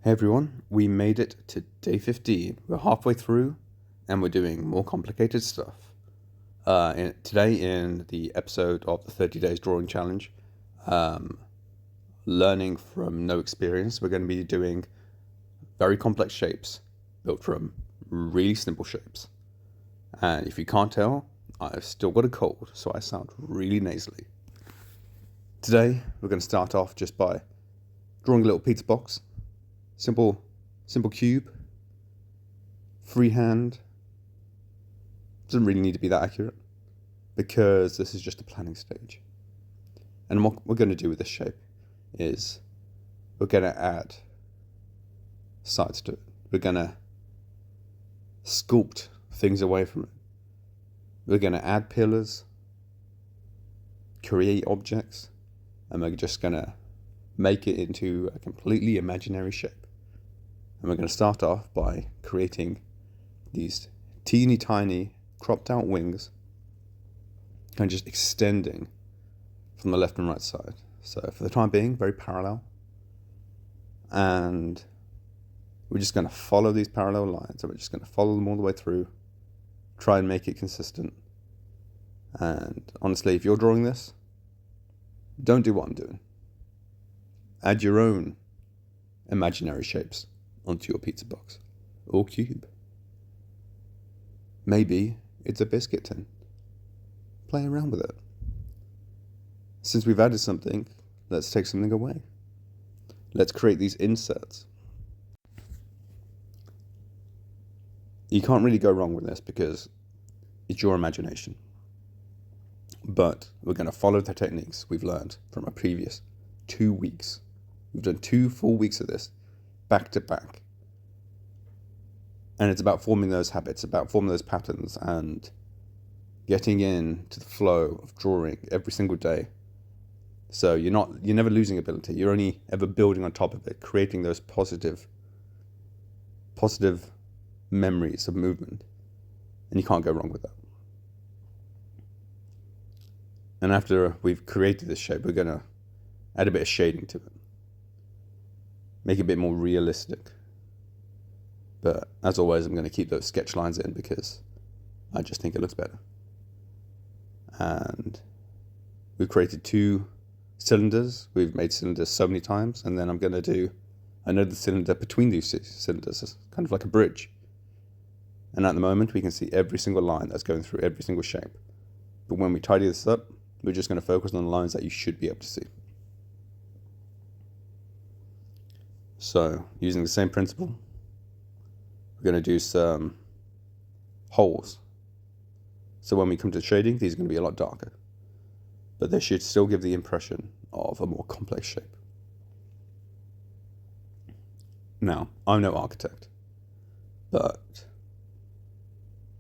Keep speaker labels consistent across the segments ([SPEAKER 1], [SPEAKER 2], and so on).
[SPEAKER 1] Hey everyone, we made it to day 15. We're halfway through and we're doing more complicated stuff. Today, in the episode of the 30 Days Drawing Challenge, learning from no experience, we're going to be doing very complex shapes built from really simple shapes. And if you can't tell, I've still got a cold, so I sound really nasally. Today, we're going to start off just by drawing a little pizza box. Simple cube, freehand. Doesn't really need to be that accurate because this is just a planning stage. And what we're going to do with this shape is we're going to add sides to it. We're going to sculpt things away from it. We're going to add pillars, create objects, and we're just going to make it into a completely imaginary shape. And we're going to start off by creating these teeny tiny cropped out wings, kind of just extending from the left and right side. So for the time being, very parallel. And we're just going to follow these parallel lines, and we're just going to follow them all the way through, try and make it consistent. And honestly, if you're drawing this, don't do what I'm doing. Add your own imaginary shapes onto your pizza box or cube. Maybe it's a biscuit tin. Play around with it. Since we've added something, let's take something away. Let's create these inserts. You can't really go wrong with this because it's your imagination. But we're going to follow the techniques we've learned from our previous 2 weeks. We've done 2 full weeks of this, back to back. And it's about forming those habits, about forming those patterns and getting into the flow of drawing every single day. So you're never losing ability. You're only ever building on top of it, creating those positive memories of movement. And you can't go wrong with that. And after we've created this shape, we're going to add a bit of shading to it. Make it a bit more realistic. But as always, I'm going to keep those sketch lines in because I just think it looks better. And we've created 2 cylinders. We've made cylinders so many times. And then I'm going to do another cylinder between these 2 cylinders. It's kind of like a bridge. And at the moment, we can see every single line that's going through every single shape. But when we tidy this up, we're just going to focus on the lines that you should be able to see. So, using the same principle, we're going to do some holes. So when we come to shading, these are going to be a lot darker. But they should still give the impression of a more complex shape. Now, I'm no architect, but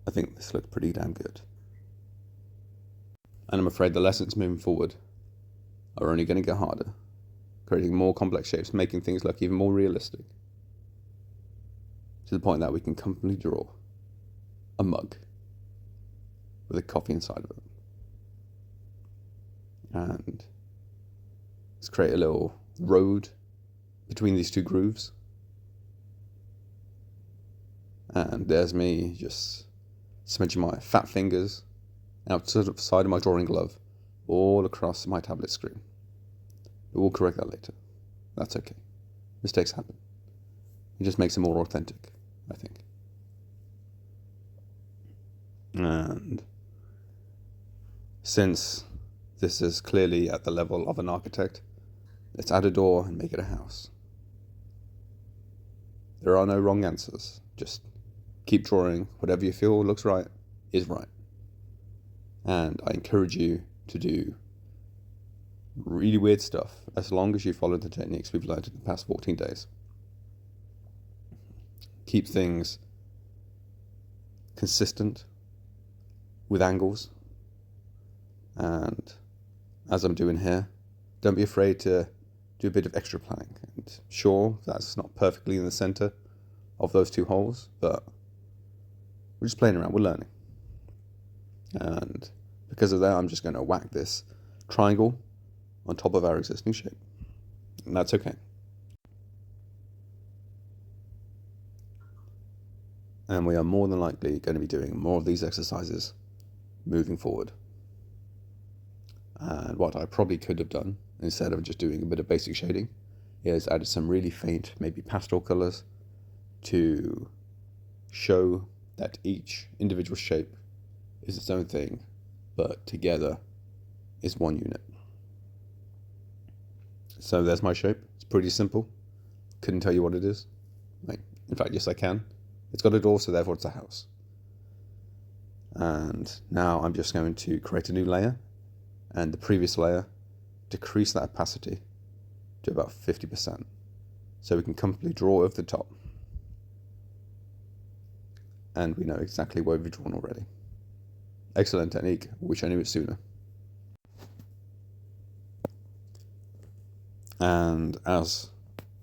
[SPEAKER 1] I think this looks pretty damn good. And I'm afraid the lessons moving forward are only going to get harder, creating more complex shapes, making things look even more realistic, to the point that we can comfortably draw a mug with a coffee inside of it. And let's create a little road between these 2 grooves. And there's me just smudging my fat fingers outside of the side of my drawing glove all across my tablet screen. But we'll correct that later. That's okay. Mistakes happen. It just makes it more authentic, I think. And since this is clearly at the level of an architect, let's add a door and make it a house. There are no wrong answers. Just keep drawing. Whatever you feel looks right is right. And I encourage you to do really weird stuff as long as you follow the techniques we've learned in the past 14 days. Keep things consistent with angles. And as I'm doing here, don't be afraid to do a bit of extra planning. And sure, that's not perfectly in the center of those 2 holes, but we're just playing around, we're learning. And because of that, I'm just going to whack this triangle on top of our existing shape. And that's okay. And we are more than likely going to be doing more of these exercises moving forward. And what I probably could have done, instead of just doing a bit of basic shading, is added some really faint, maybe pastel colors to show that each individual shape is its own thing, but together is one unit. So there's my shape. It's pretty simple. Couldn't tell you what it is. In fact, yes, I can. It's got a door, so therefore it's a house. And now I'm just going to create a new layer, and the previous layer, decrease that opacity to about 50%, so we can comfortably draw over the top. And we know exactly where we've drawn already. Excellent technique. Wish I knew it sooner. And as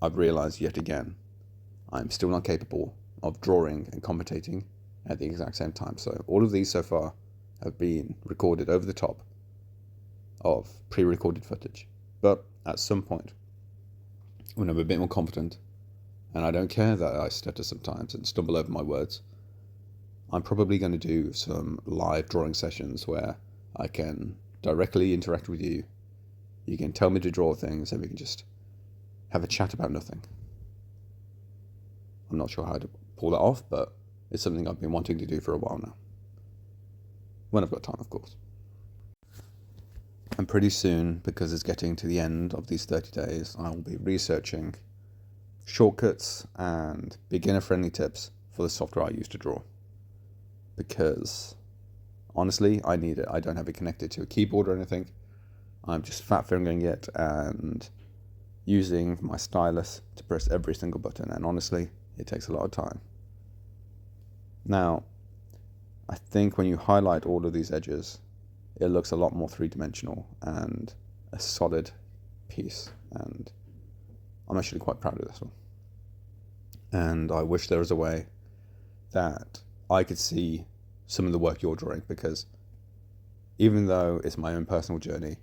[SPEAKER 1] I've realized yet again, I'm still not capable of drawing and commentating at the exact same time. So all of these so far have been recorded over the top of pre-recorded footage. But at some point, when I'm a bit more confident, and I don't care that I stutter sometimes and stumble over my words, I'm probably going to do some live drawing sessions where I can directly interact with you. You can tell me to draw things and we can just have a chat about nothing. I'm not sure how to pull that off, but it's something I've been wanting to do for a while now. When I've got time, of course. And pretty soon, because it's getting to the end of these 30 days, I will be researching shortcuts and beginner-friendly tips for the software I use to draw. Because, honestly, I need it. I don't have it connected to a keyboard or anything. I'm just fat-fingering it and using my stylus to press every single button. And honestly, it takes a lot of time. Now, I think when you highlight all of these edges, it looks a lot more three-dimensional and a solid piece. And I'm actually quite proud of this one. And I wish there was a way that I could see some of the work you're drawing, because even though it's my own personal journey,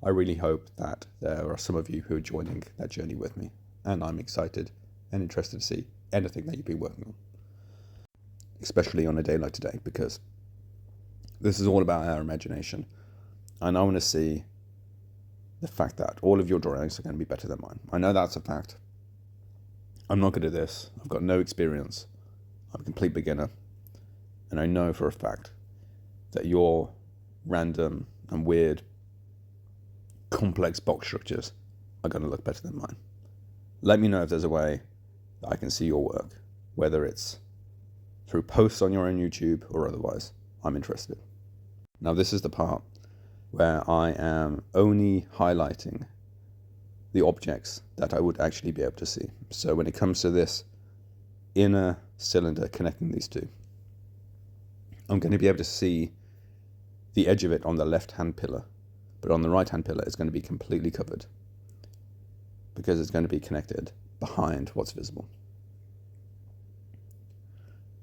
[SPEAKER 1] I really hope that there are some of you who are joining that journey with me. And I'm excited and interested to see anything that you've been working on, especially on a day like today, because this is all about our imagination. And I want to see the fact that all of your drawings are going to be better than mine. I know that's a fact. I'm not good at this. I've got no experience. I'm a complete beginner. And I know for a fact that your random and weird, complex box structures are going to look better than mine. Let me know if there's a way that I can see your work, whether it's through posts on your own YouTube or otherwise. I'm interested. Now this is the part where I am only highlighting the objects that I would actually be able to see. So when it comes to this inner cylinder connecting these two, I'm going to be able to see the edge of it on the left-hand pillar, but on the right-hand pillar it's going to be completely covered because it's going to be connected behind what's visible.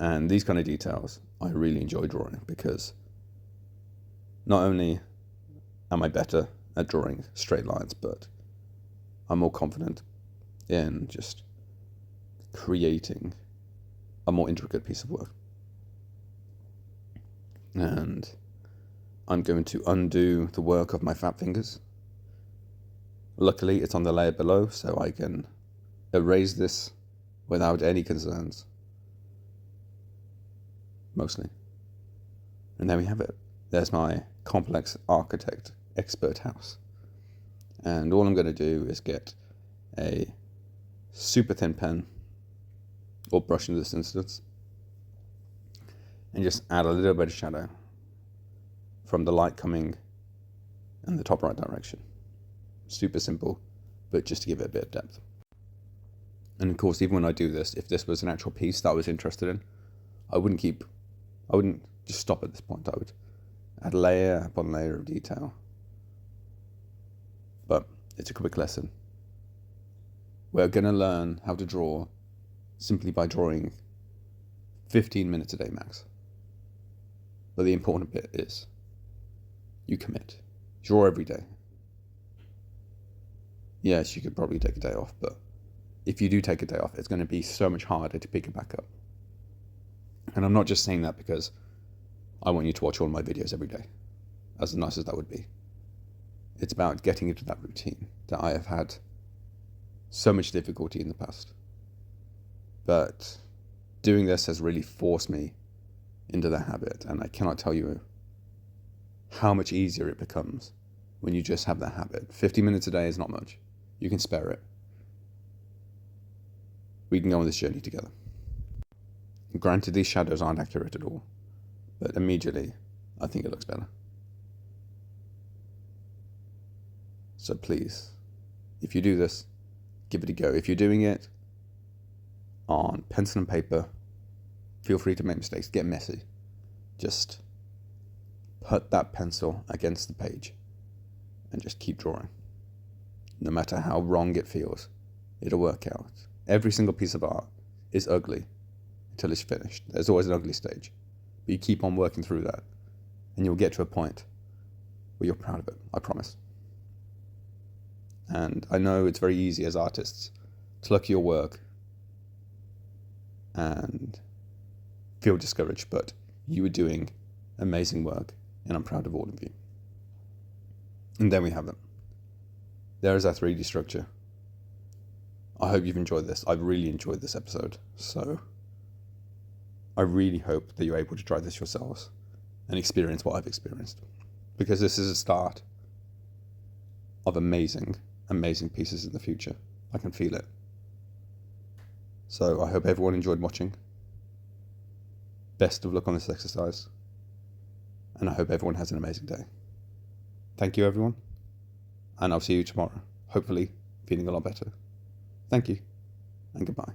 [SPEAKER 1] And these kind of details I really enjoy drawing, because not only am I better at drawing straight lines, but I'm more confident in just creating a more intricate piece of work. And I'm going to undo the work of my fat fingers. Luckily, it's on the layer below, so I can erase this without any concerns. Mostly. And there we have it. There's my complex architect expert house. And all I'm going to do is get a super thin pen, or brush in this instance, and just add a little bit of shadow from the light coming in the top right direction. Super simple, but just to give it a bit of depth. And of course, even when I do this, if this was an actual piece that I was interested in, I wouldn't just stop at this point. I would add layer upon layer of detail. But it's a quick lesson. We're going to learn how to draw simply by drawing 15 minutes a day max. But the important bit is you commit. Draw every day. Yes, you could probably take a day off, but if you do take a day off, it's going to be so much harder to pick it back up. And I'm not just saying that because I want you to watch all my videos every day, as nice as that would be. It's about getting into that routine that I have had so much difficulty in the past. But doing this has really forced me into the habit, and I cannot tell you how much easier it becomes when you just have that habit. 50 minutes a day is not much. You can spare it. We can go on this journey together. Granted, these shadows aren't accurate at all, but immediately I think it looks better. So please, if you do this, give it a go. If you're doing it on pencil and paper, feel free to make mistakes, get messy. Just put that pencil against the page and just keep drawing. No matter how wrong it feels, it'll work out. Every single piece of art is ugly until it's finished. There's always an ugly stage. But you keep on working through that, and you'll get to a point where you're proud of it, I promise. And I know it's very easy as artists to look at your work and feel discouraged, but you are doing amazing work, and I'm proud of all of you. And then we have them. There is our 3D structure. I hope you've enjoyed this. I've really enjoyed this episode. So I really hope that you're able to try this yourselves and experience what I've experienced. Because this is a start of amazing, amazing pieces in the future. I can feel it. So I hope everyone enjoyed watching. Best of luck on this exercise. And I hope everyone has an amazing day. Thank you, everyone. And I'll see you tomorrow. Hopefully feeling a lot better. Thank you, and goodbye.